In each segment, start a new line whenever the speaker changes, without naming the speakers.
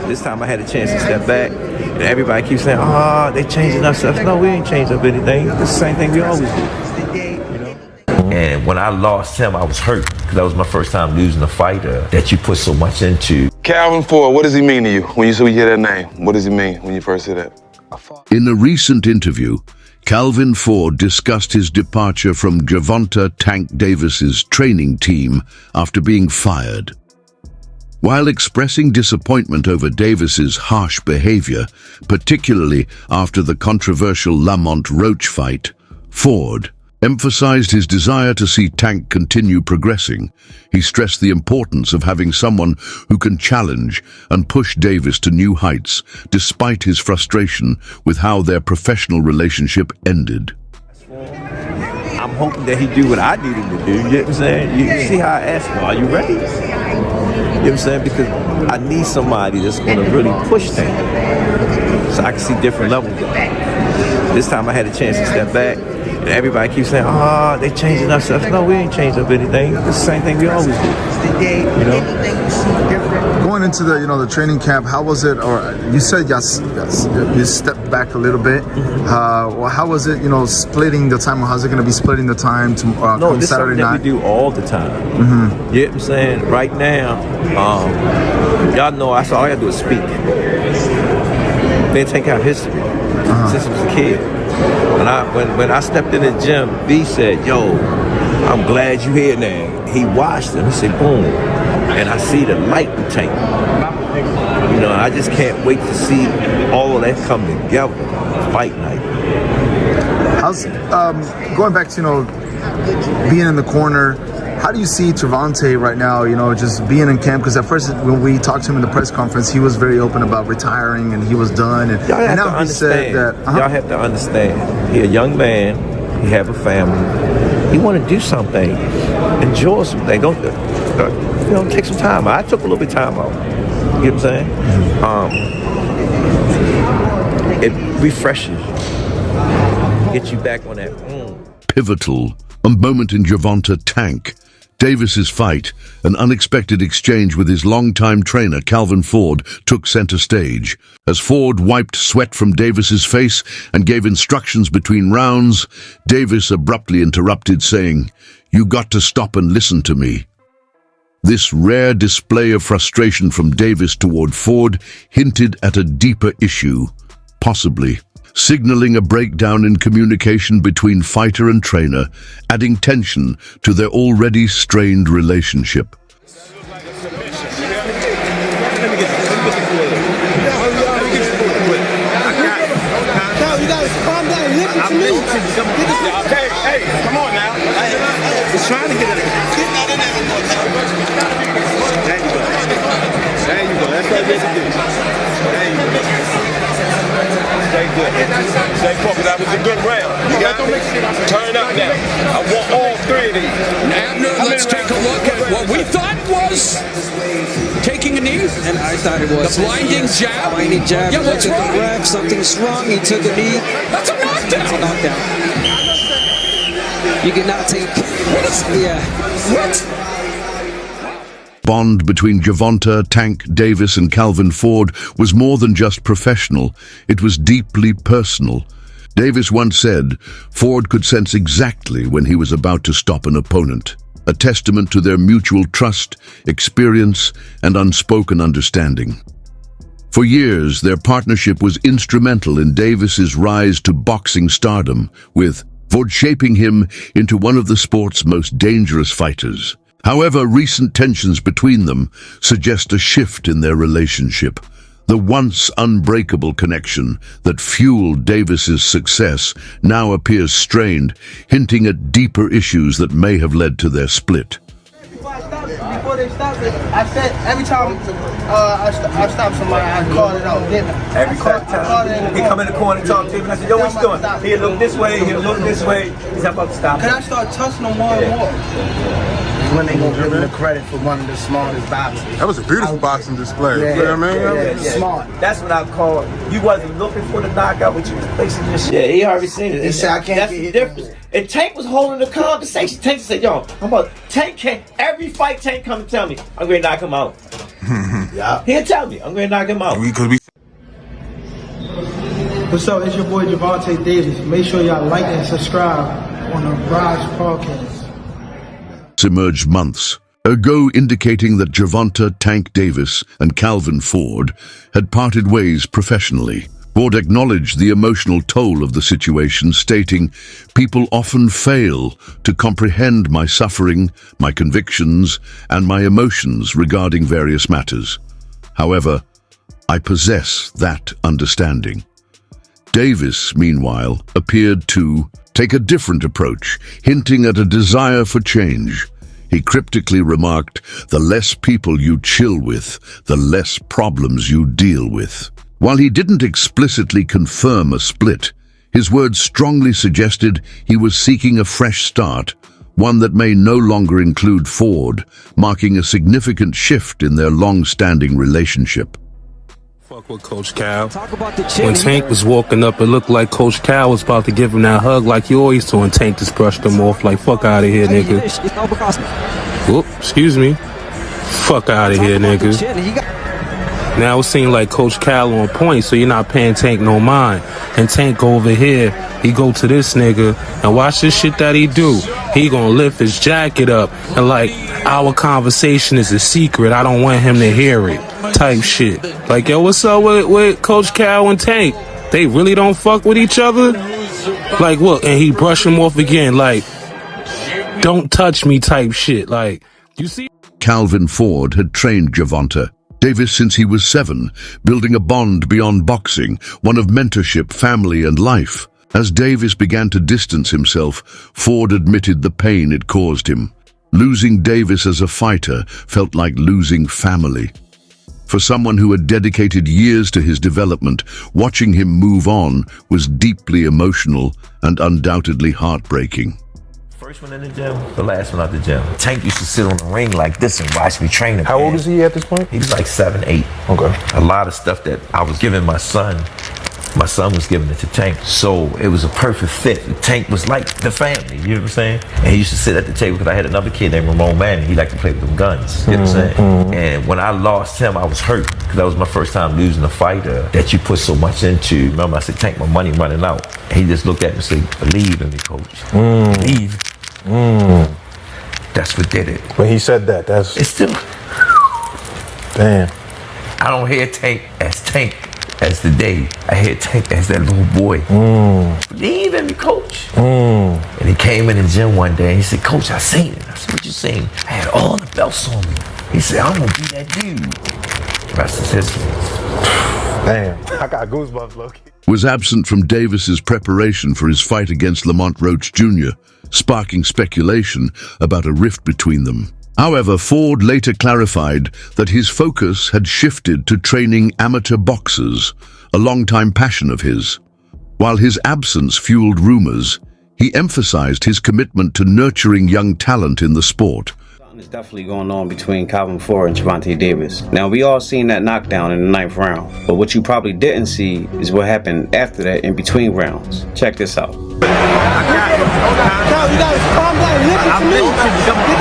This time I had a chance to step back, and everybody keeps saying, "Oh, they changing up stuff." No, we ain't changed up anything. It's the same thing we always do. And when I lost him, I was hurt because that was my first time losing a fighter that you put so much into.
Calvin Ford, what does he mean to you when you hear that name? What does he mean when you first hear that?
In a recent interview, Calvin Ford discussed his departure from Gervonta Tank Davis's training team after being fired. While expressing disappointment over Davis's harsh behavior, particularly after the controversial Lamont Roach fight, Ford emphasized his desire to see Tank continue progressing. He stressed the importance of having someone who can challenge and push Davis to new heights, despite his frustration with how their professional relationship ended.
I'm hoping that he do what I need him to do. You know what I'm saying? You see how I asked him, are you ready? You know what I'm saying? Because I need somebody that's going to really push things so I can see different levels of it. This time I had a chance to step back, and everybody keeps saying, "Oh, they changing up stuff." No, we ain't changed up anything. It's the same thing we always do. You know?
Going into the the training camp, how was it? Or you said yes, you stepped back a little bit. Well, how was it? Splitting the time. How's it going to be splitting the time to
No, this is
Saturday
something that
night?
we do all the time. You know what I'm saying? Right now, y'all know all I gotta do is speak. Been taking out history since I was a kid. When I stepped in the gym, B said, "Yo, I'm glad you here now." He watched him. He said, "Boom," and I see the light in Tank. I just can't wait to see all of that come together. Fight night.
How's going back to being in the corner? How do you see Gervonta right now? Just being in camp, because at first when we talked to him in the press conference, he was very open about retiring and he was done. And now he said that
y'all have to understand. He a young man. He have a family. He want to do something, enjoy something. Don't take some time. I took a little bit of time out. You know what I'm saying? It refreshes you, gets you back on that.
Pivotal, a moment in Gervonta Tank Davis's fight, an unexpected exchange with his longtime trainer Calvin Ford took center stage. As Ford wiped sweat from Davis's face and gave instructions between rounds, Davis abruptly interrupted, saying, "You got to stop and listen to me." This rare display of frustration from Davis toward Ford hinted at a deeper issue, possibly signaling a breakdown in communication between fighter and trainer, adding tension to their already strained relationship.
Hey, come on now. He's trying to get it. There you go. That's what it is to do. There you go. Stay good. Stay focused. That was a good round. You got me? Turn up now. I want all three of these.
Abner, let's take a look at what we thought was taking a knee.
And I thought it was
the blinding jab.
Blinding jab.
Yeah, what's wrong?
Ref, something's wrong. He took a knee.
That's a knockdown.
That's a knockdown. You cannot take.
What is?
Yeah.
What?
Bond between Gervonta, Tank Davis and Calvin Ford was more than just professional, it was deeply personal. Davis once said, Ford could sense exactly when he was about to stop an opponent, a testament to their mutual trust, experience and unspoken understanding. For years, their partnership was instrumental in Davis's rise to boxing stardom, with Ford shaping him into one of the sport's most dangerous fighters. However, recent tensions between them suggest a shift in their relationship. The once unbreakable connection that fueled Davis's success now appears strained, hinting at deeper issues that may have led to their split.
Before they stopped it, I said every time I stop somebody, I call it out.
Every time he come in the corner and talk to him, and I said, "Yo, what you doing?" He'll look this way, he'll look this way. He's about to stop.
Cause I start touching them more and more.
When they gonna give him the credit for one of the smartest boxers.
That was a beautiful boxing display.
Yeah,
You know what I mean?
Smart.
That's what I call. You wasn't looking for the knockout, but you was placing your shit. Yeah, he already seen it.
He said, "I can't
That's
get
the
hit."
difference. And Tank was holding the conversation. Tank said, "Yo, I'm about Tank can't. Every fight, Tank come and tell me I'm going to knock him out." Yeah. He'll tell me. I'm going to knock him out.
What's up? It's your boy Gervonta Davis. Make sure y'all like and subscribe on the Rise Podcast.
Emerged months ago, indicating that Gervonta Tank Davis and Calvin Ford had parted ways professionally. Ford acknowledged the emotional toll of the situation, stating, "People often fail to comprehend my suffering, my convictions, and my emotions regarding various matters. However, I possess that understanding." Davis, meanwhile, appeared to take a different approach, hinting at a desire for change. He cryptically remarked, "The less people you chill with, the less problems you deal with." While he didn't explicitly confirm a split, his words strongly suggested he was seeking a fresh start, one that may no longer include Ford, marking a significant shift in their long-standing relationship.
Fuck with Coach Cal.
Talk about the
When
chin.
Tank was walking up, it looked like Coach Cal was about to give him that hug like you always do, and Tank just brushed him off like, "Fuck out of here, nigga." Whoop, excuse me. Fuck out of here, nigga. Now it seems like Coach Cal on point, so you're not paying Tank no mind. And Tank go over here, he go to this nigga, and watch this shit that he do. He gonna lift his jacket up, and like, "Our conversation is a secret, I don't want him to hear it," type shit. Like, yo, what's up with Coach Cal and Tank? They really don't fuck with each other? Like, what? And he brush him off again, like, "Don't touch me" type shit. Like, you see?
Calvin Ford had trained Gervonta Davis since he was 7, building a bond beyond boxing, one of mentorship, family, and life. As Davis began to distance himself, Ford admitted the pain it caused him. Losing Davis as a fighter felt like losing family. For someone who had dedicated years to his development, watching him move on was deeply emotional and undoubtedly heartbreaking.
First one in the gym, the last one out the gym. Tank used to sit on the ring like this and watch me train him.
How old is he at this point?
He was like 7, 8.
Okay.
A lot of stuff that I was giving my son was giving it to Tank. So it was a perfect fit. Tank was like the family, you know what I'm saying? And he used to sit at the table because I had another kid named Ramon Manning. He liked to play with them guns, you know what I'm saying? And when I lost him, I was hurt because that was my first time losing a fighter that you put so much into. Remember, I said, "Tank, my money running out." And he just looked at me and said, "Believe in me, coach. Believe." That's what did it.
When he said that, that's...
It's still...
Damn.
I don't hear Tank as the day. I hear Tank as that little boy. Believe in me, coach. And he came in the gym one day and he said, "Coach, I seen it." I said, "What you seen?" "I had all the belts on me." He said, "I'm gonna be that dude." The rest is history.
Damn. I got goosebumps, Loki.
Was absent from Davis's preparation for his fight against Lamont Roach Jr., sparking speculation about a rift between them. However, Ford later clarified that his focus had shifted to training amateur boxers, a longtime passion of his. While his absence fueled rumors, he emphasized his commitment to nurturing young talent in the sport.
Something is definitely going on between Calvin Ford and Gervonta Davis. Now, we all seen that knockdown in the 9th round, but what you probably didn't see is what happened after that in between rounds. Check this out.
Cal, you gotta calm down. Listen to me.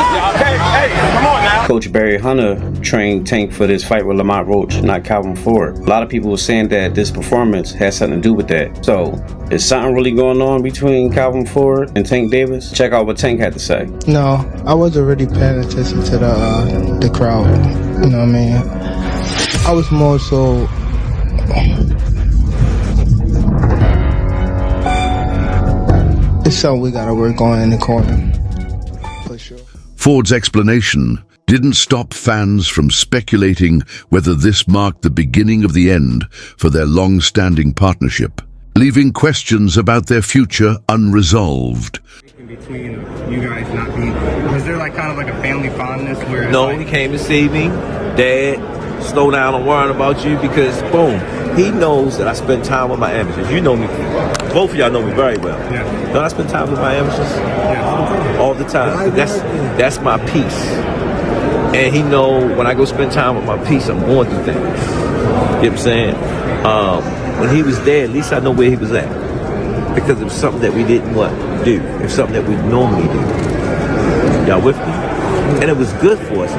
Hey, come on now.
Coach Barry Hunter trained Tank for this fight with Lamont Roach, not Calvin Ford. A lot of people were saying that this performance has something to do with that. So, is something really going on between Calvin Ford and Tank Davis? Check out what Tank had to say.
No, I was already paying attention to the crowd. You know what I mean? I was more so... It's something we gotta work on in the corner. For sure.
Ford's explanation didn't stop fans from speculating whether this marked the beginning of the end for their long-standing partnership, leaving questions about their future unresolved.
Between you guys not being, was there like kind of like a family fondness where?
No, he came to see me. "Dad, slow down, I'm worrying about you," because boom, he knows that I spend time with my amateurs. You know me, both of y'all know me very well.
Yeah.
Don't I spend time with my amateurs?
Yeah.
All the time. That's my peace. And he know when I go spend time with my peace, I'm going through things. You know what I'm saying? When he was there, at least I know where he was at. Because it was something that we didn't do. It was something that we normally do. Y'all with me? And it was good for us,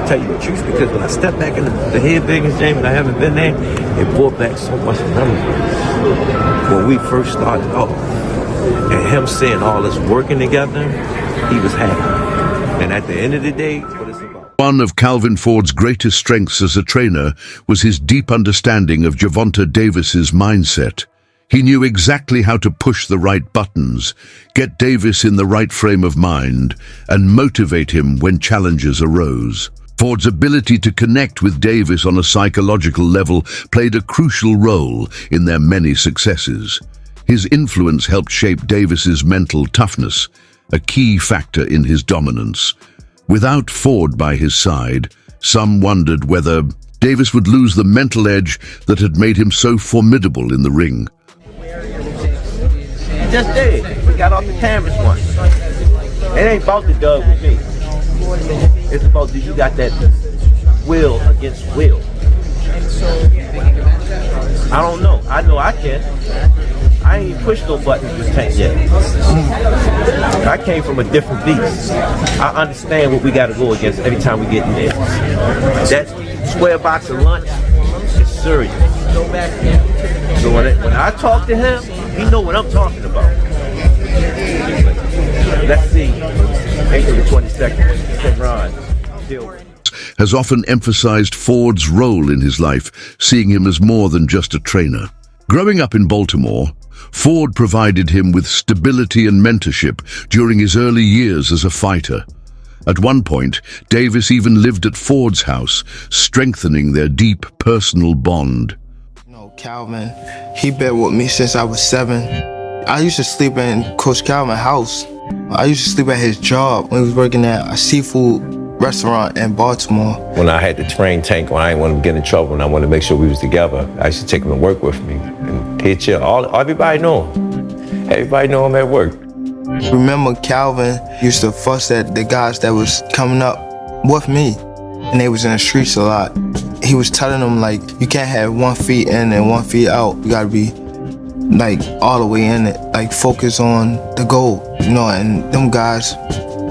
to tell you the truth, because when I stepped back in the head biggest game and I haven't been there, it brought back so much memories. When we first started off, and him seeing all us working together, he was happy. And at the end of the day, what it's about.
One of Calvin Ford's greatest strengths as a trainer was his deep understanding of Gervonta Davis's mindset. He knew exactly how to push the right buttons, get Davis in the right frame of mind, and motivate him when challenges arose. Ford's ability to connect with Davis on a psychological level played a crucial role in their many successes. His influence helped shape Davis's mental toughness, a key factor in his dominance. Without Ford by his side, some wondered whether Davis would lose the mental edge that had made him so formidable in the ring.
Just did. We got off the canvas once. It ain't about the dog with me. It's about, do you got that will against will? I don't know. I know I can. I ain't pushed no buttons with Tank yet. I came from a different beast. I understand what we got to go against every time we get in there. That square box of lunch is serious. So when I talk to him, he know what I'm talking about. Let's see. April the 22nd. Ron.
Has often emphasized Ford's role in his life, seeing him as more than just a trainer. Growing up in Baltimore, Ford provided him with stability and mentorship during his early years as a fighter. At one point, Davis even lived at Ford's house, strengthening their deep personal bond.
You know, Calvin, he been with me since I was 7. I used to sleep in Coach Calvin's house. I used to sleep at his job when he was working at a seafood restaurant in Baltimore.
When I had to train Tank, when I didn't want him to get in trouble and I wanted to make sure we was together, I used to take him to work with me. And he'd chill. Everybody know him. Everybody know him at work.
Remember, Calvin used to fuss at the guys that was coming up with me, and they was in the streets a lot. He was telling them, like, you can't have 1 foot in and 1 foot out. You gotta be, like, all the way in it. Like, focus on the goal, you know, and them guys,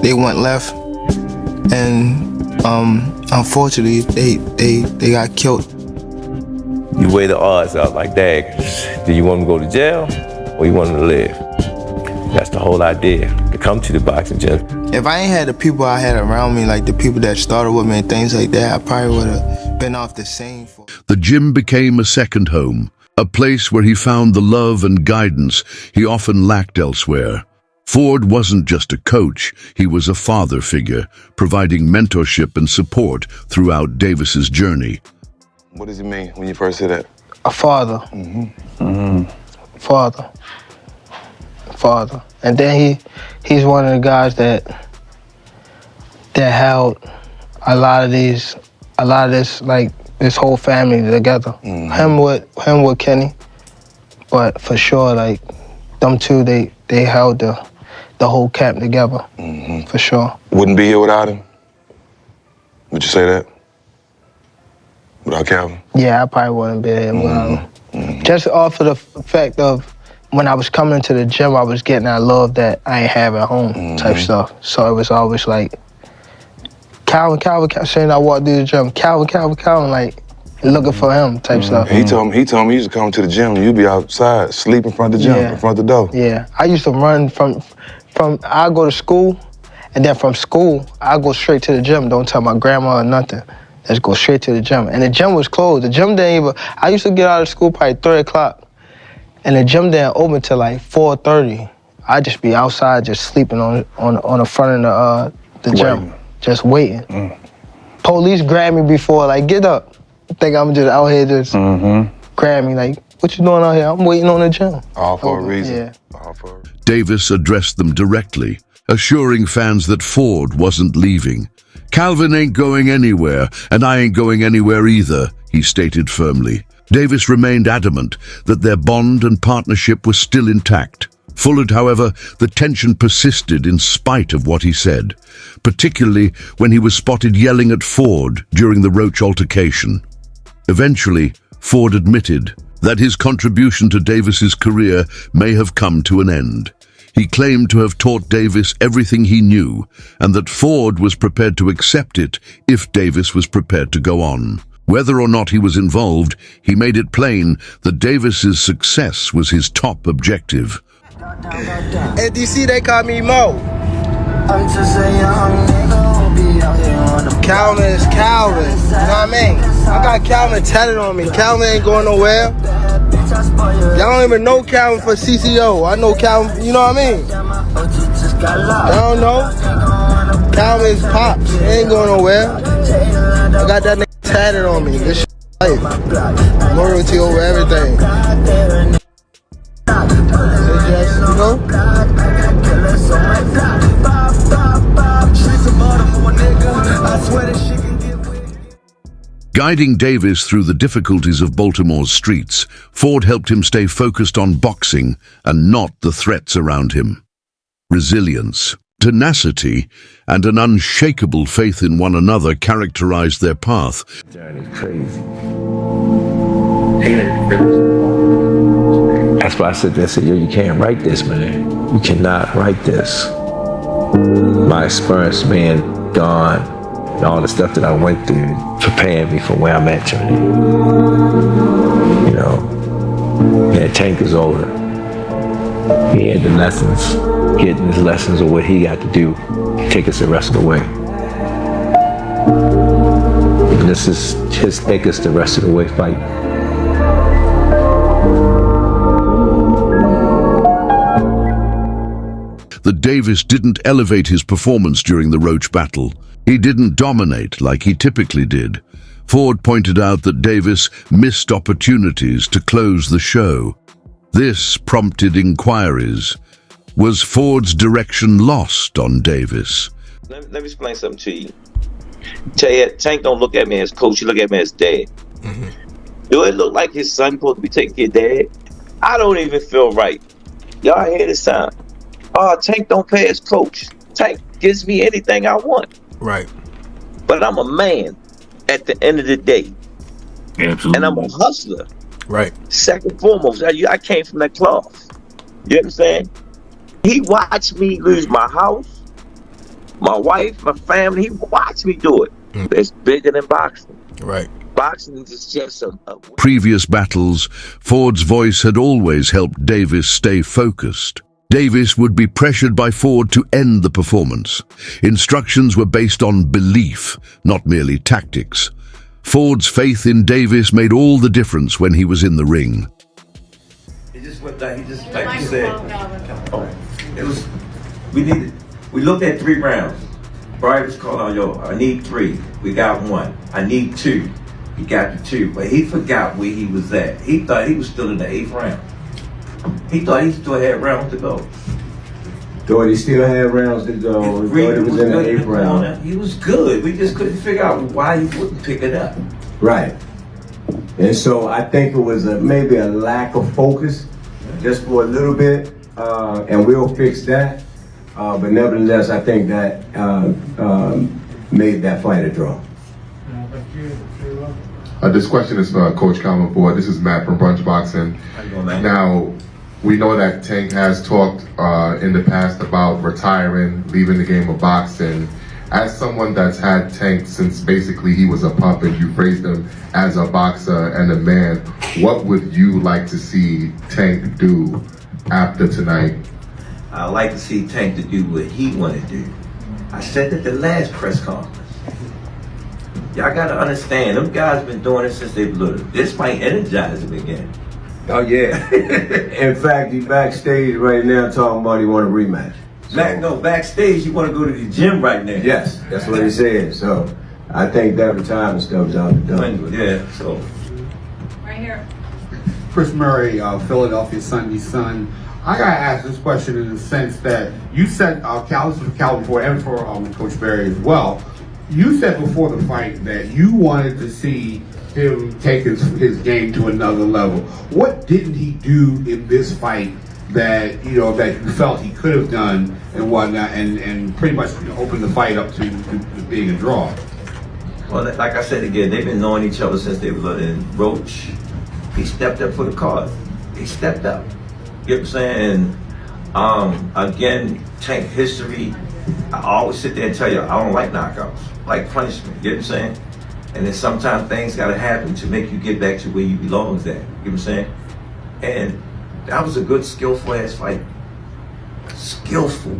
they went left, and unfortunately, they got killed.
You weigh the odds out like that. Do you want him to go to jail or you want him to live? That's the whole idea, to come to the boxing gym.
If I ain't had the people I had around me, like the people that started with me and things like that, I probably would have been off the scene.
The gym became a second home, a place where he found the love and guidance he often lacked elsewhere. Ford wasn't just a coach, he was a father figure, providing mentorship and support throughout Davis's journey.
What does it mean when you first say that?
A father. Father. And then he's one of the guys that held a lot of this, like, this whole family together. Him with Kenny, but for sure, like, them two, they held the whole camp together, for sure.
Wouldn't be here without him? Would you say that? Without Calvin?
Yeah, I probably wouldn't be here without him. Just off of the fact of when I was coming to the gym, I was getting that love that I ain't have at home type stuff. So it was always like, Calvin, saying I walked through the gym, Calvin, like, looking for him type stuff.
He told me he used to come to the gym and you'd be outside, sleep in front of the gym, in front of the door.
Yeah, I used to run from I go to school, and then from school, I go straight to the gym. Don't tell my grandma or nothing. Just go straight to the gym. And the gym was closed. The gym didn't even, I used to get out of school probably 3 o'clock, and the gym didn't open till like 4:30. I'd just be outside just sleeping on the front of the gym, just waiting. Police grabbed me before, like, get up. Think I'm just out here just grab me, like, what you doing out here? I'm waiting on the gym.
All for a reason.
Yeah.
All for a reason.
Davis addressed them directly, assuring fans that Ford wasn't leaving. Calvin ain't going anywhere, and I ain't going anywhere either, he stated firmly. Davis remained adamant that their bond and partnership was still intact. Ford, however, the tension persisted in spite of what he said, particularly when he was spotted yelling at Ford during the Roach altercation. Eventually, Ford admitted that his contribution to Davis's career may have come to an end. He claimed to have taught Davis everything he knew, and that Ford was prepared to accept it if Davis was prepared to go on. Whether or not he was involved, he made it plain that Davis's success was his top objective.
At DC, they call me Mo.
I'm just a young nigga who be out here on the
Calvin is Calvin. You know what I mean? I got Calvin tatted on me. Calvin ain't going nowhere. Y'all don't even know Calvin for CCO. I know Calvin, you know what I mean? Y'all don't know? Calvin is Pops. He ain't going nowhere. I got that nigga tatted on me. This shit life. Loyalty over everything. Just, you know?
Guiding Davis through the difficulties of Baltimore's streets, Ford helped him stay focused on boxing and not the threats around him. Resilience, tenacity, and an unshakable faith in one another characterized their path.
Journey's crazy. That's why I said that. I said, yo, you can't write this, man. You cannot write this. My experience being gone, and all the stuff that I went through, preparing me for where I'm at today. You know, yeah, Tank is older. He had the lessons, getting his lessons of what he got to do, take us the rest of the way. And this is his take us the rest of the way fight.
That Davis didn't elevate his performance during the Roach battle. He didn't dominate like he typically did. Ford pointed out that Davis missed opportunities to close the show. This prompted inquiries. Was Ford's direction lost on Davis?
Let me explain something to you. Tank don't look at me as coach, he look at me as dad. Do it look like his son supposed to be taking care of dad? I don't even feel right. Y'all hear this sound? Oh, Tank don't pay his coach. Tank gives me anything I want.
Right.
But I'm a man at the end of the day.
Absolutely.
And I'm a hustler.
Right.
Second and foremost, I came from that cloth. You understand? He watched me lose my house, my wife, my family. He watched me do it. It's bigger than boxing.
Right.
Boxing is just a
Previous battles, Ford's voice had always helped Davis stay focused. Davis would be pressured by Ford to end the performance. Instructions were based on belief, not merely tactics. Ford's faith in Davis made all the difference when he was in the ring.
He just went down. He just, like you said, we looked at 3 rounds. Brian was calling out, yo, I need 3. We got 1. I need 2. He got the 2, but he forgot where he was at. He thought he was still in the 8th round. He thought he still had rounds to go.
Thought he still had rounds to go. Thought he was in the 8th round.
He was good. We just couldn't figure out why he wouldn't pick it up.
Right. And so I think it was maybe a lack of focus just for a little bit, and we'll fix that. But nevertheless, I think that made that fight a draw.
This question is for Coach Calvin Ford. This is Matt from Brunch Boxing.
How you doing, man?
Now, we know that Tank has talked in the past about retiring, leaving the game of boxing. As someone that's had Tank since basically he was a pup, and you phrased him as a boxer and a man, what would you like to see Tank do after tonight?
I'd like to see Tank to do what he want to do. I said at the last press conference. Y'all gotta understand, them guys been doing it since they were little. This might energize them again.
Oh yeah. In fact, he's backstage right now talking about he want a rematch. So,
backstage you want to go to the gym right now.
Yes, that's what he said. So I think that retirement stuff is out the door.
Yeah, so.
Right here.
Chris Murray, Philadelphia Sunday Sun. I gotta ask this question in the sense that you said, Calvin Ford and for Coach Berry as well, you said before the fight that you wanted to see him take his game to another level. What didn't he do in this fight that that you felt he could have done and whatnot, and pretty much opened the fight up to being a draw?
Well, like I said again, they've been knowing each other since they were little. And Roach, he stepped up for the card. He stepped up. You know what I'm saying? Again, Tank history. I always sit there and tell you, I don't like knockouts, like punishment. You get what I'm saying? And then sometimes things gotta happen to make you get back to where you belong at. You get what I'm saying? And that was a good, skillful ass fight. Skillful.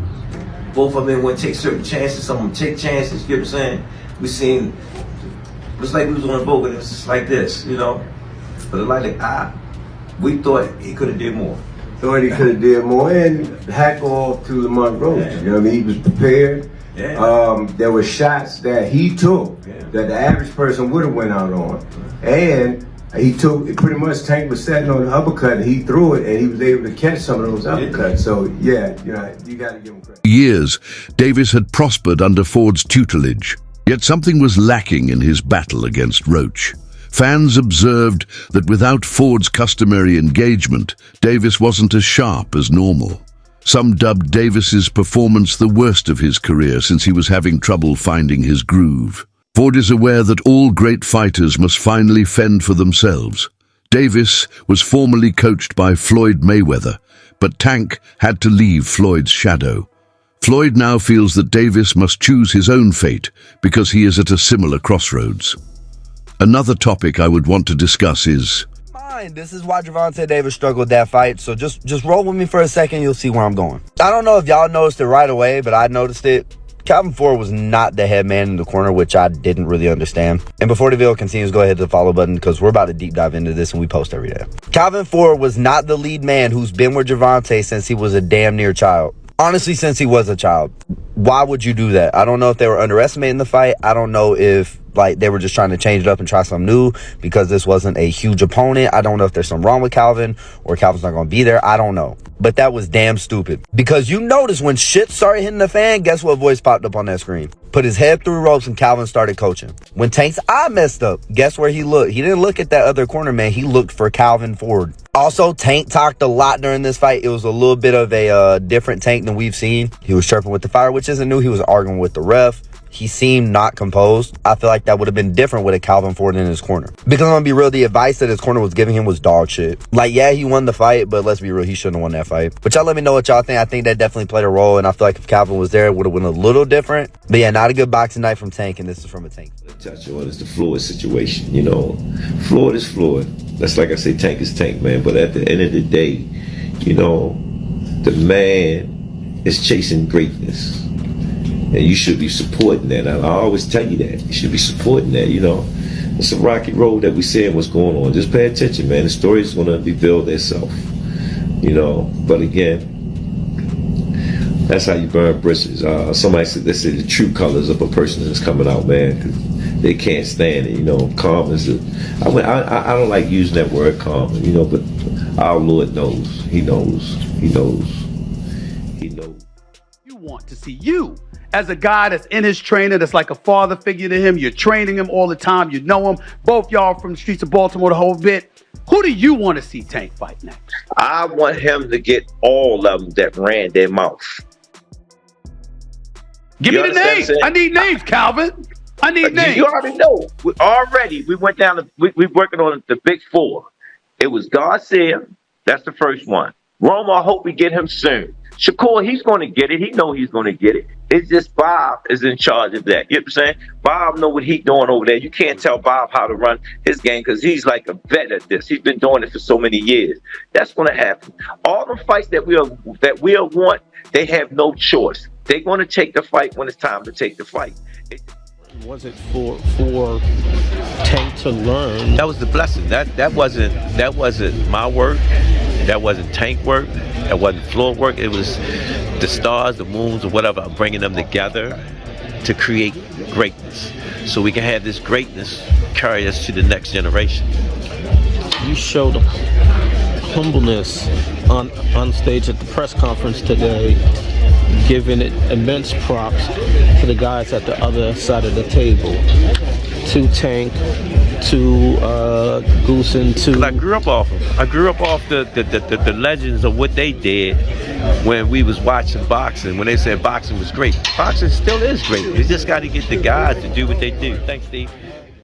Both of them would take certain chances. Some of them take chances. You get what I'm saying? We seen. It was like we was on a boat, but it was just like this, you know. But we thought he could have did more.
Thought he could have did more, and hack off to Lamont Roach.
Yeah.
You know what I mean? He was prepared.
Yeah.
There were shots that he took that the average person would have went out on, and he took pretty much. Tank was sitting on the uppercut, and he threw it, and he was able to catch some of those uppercuts. So yeah, you know, you got to give him credit.
Years, Davis had prospered under Ford's tutelage, yet something was lacking in his battle against Roach. Fans observed that without Ford's customary engagement, Davis wasn't as sharp as normal. Some dubbed Davis's performance the worst of his career since he was having trouble finding his groove. Ford is aware that all great fighters must finally fend for themselves. Davis was formerly coached by Floyd Mayweather, but Tank had to leave Floyd's shadow. Floyd now feels that Davis must choose his own fate because he is at a similar crossroads. Another topic I would want to discuss is...
This is why Gervonta Davis struggled with that fight, so just roll with me for a second, you'll see where I'm going. I don't know if y'all noticed it right away, but I noticed it. Calvin Ford was not the head man in the corner, which I didn't really understand. And before the video continues, go ahead to the follow button because we're about to deep dive into this and we post every day. Calvin Ford was not the lead man who's been with Gervonta since he was a damn near child. Honestly, since he was a child. Why would you do that? I don't know if they were underestimating the fight. I don't know if they were just trying to change it up and try something new because this wasn't a huge opponent. I don't know if there's something wrong with Calvin or Calvin's not going to be there. I don't know. But that was damn stupid. Because you notice when shit started hitting the fan, guess what voice popped up on that screen? Put his head through ropes and Calvin started coaching. When Tank's eye messed up, guess where he looked? He didn't look at that other corner man. He looked for Calvin Ford. Also, Tank talked a lot during this fight. It was a little bit of a different Tank than we've seen. He was chirping with the fire, which isn't new. He was arguing with the ref. He seemed not composed. I feel like that would have been different with a Calvin Ford in his corner. Because I'm gonna be real, the advice that his corner was giving him was dog shit. Like, yeah, he won the fight, but let's be real, he shouldn't have won that fight. But y'all let me know what y'all think. I think that definitely played a role, and I feel like if Calvin was there, it would have been a little different. But yeah, not a good boxing night from Tank, and this is from a Tank.
Touch on is the Floyd situation, you know. Floyd is Floyd. That's like I say, Tank is Tank, man. But at the end of the day, you know, the man is chasing greatness. And you should be supporting that. I always tell you that. You should be supporting that, you know. It's a rocky road that we're seeing what's going on. Just pay attention, man. The story is going to reveal itself, you know. But again, that's how you burn bridges. Somebody said they say the true colors of a person is coming out, man. 'Cause they can't stand it, you know. Calm is I don't like using that word calm, you know, but our Lord knows. He knows. He knows. He knows.
You want to see you as a guy that's in his trainer, that's like a father figure to him. You're training him all the time. You know him. Both y'all from the streets of Baltimore the whole bit. Who do you want to see Tank fight next?
I want him to get all of them that ran their mouth.
Give me the names. I need names, Calvin. I need names.
You already know. We went down to, we working on the big four. It was Garcia. That's the first one. Roma, I hope we get him soon. Shakur, he's going to get it. He know he's going to get it. It's just Bob is in charge of that. You know what I'm saying? Bob know what he's doing over there. You can't tell Bob how to run his game because he's like a vet at this. He's been doing it for so many years. That's going to happen. All the fights that we'll want, they have no choice. They're going to take the fight when it's time to take the fight.
Was it for Tank to learn?
That was the blessing. That wasn't my work. That wasn't Tank work. That wasn't Floyd work. It was the stars, the moons, or whatever, bringing them together to create greatness. So we can have this greatness carry us to the next generation.
You showed humbleness on stage at the press conference today, giving it immense props to the guys at the other side of the table, to Tank, to Goosen, to...
I grew up off them. I grew up off the legends of what they did when we was watching boxing, when they said boxing was great. Boxing still is great. You just got to get the guys to do what they do. Thanks, Steve.